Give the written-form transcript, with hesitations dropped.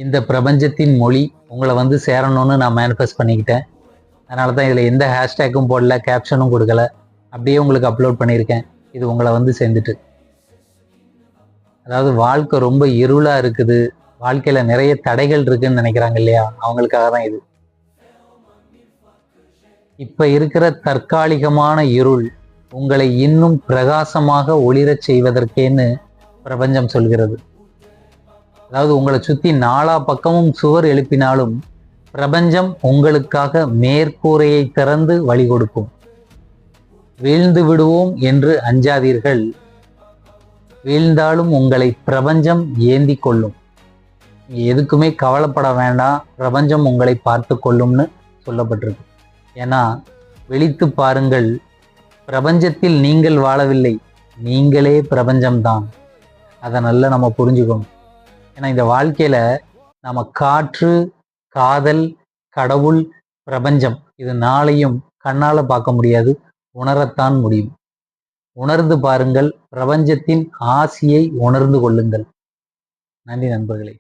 இந்த பிரபஞ்சத்தின் மொழி உங்களை வந்து சேரணும்னு நான் மேனிஃபெஸ்ட் பண்ணிக்கிட்டேன். அதனால தான் இதில் எந்த ஹேஷ்டேக்கும் போடல, கேப்ஷனும் கொடுக்கல. அப்படியே உங்களுக்கு அப்லோட் பண்ணியிருக்கேன். இது உங்களை வந்து சேர்ந்துட்டு. அதாவது வாழ்க்கை ரொம்ப இருளாக இருக்குது, வாழ்க்கையில் நிறைய தடைகள் இருக்குன்னு நினைக்கிறாங்க இல்லையா, அவங்களுக்காக தான் இது. இப்போ இருக்கிற தற்காலிகமான இருள் உங்களை இன்னும் பிரகாசமாக ஒளிரச் செய்வதற்கேன்னு பிரபஞ்சம் சொல்கிறது. அதாவது உங்களை சுற்றி நாலா பக்கமும் சுவர் எழுப்பினாலும் பிரபஞ்சம் உங்களுக்காக மேற்கூரையை திறந்து வழி கொடுக்கும். வீழ்ந்து விடுவோம் என்று அஞ்சாதீர்கள், வீழ்ந்தாலும் உங்களை பிரபஞ்சம் ஏந்தி கொள்ளும். எதுக்குமே கவலைப்பட வேண்டாம், பிரபஞ்சம் உங்களை பார்த்து கொள்ளும்னு சொல்லப்பட்டிருக்கு. ஏன்னா விழித்து பாருங்கள், பிரபஞ்சத்தில் நீங்கள் வாழவில்லை, நீங்களே பிரபஞ்சம்தான். அதை நல்லா நம்ம புரிஞ்சுக்கணும். ஏன்னா இந்த வாழ்க்கையில நம்ம காற்று, காதல், கடவுள், பிரபஞ்சம் இது நாளையும் கண்ணால பார்க்க முடியாது, உணரத்தான் முடியும். உணர்ந்து பாருங்கள், பிரபஞ்சத்தின் ஆசியை உணர்ந்து கொள்ளுங்கள். நன்றி நண்பர்களே.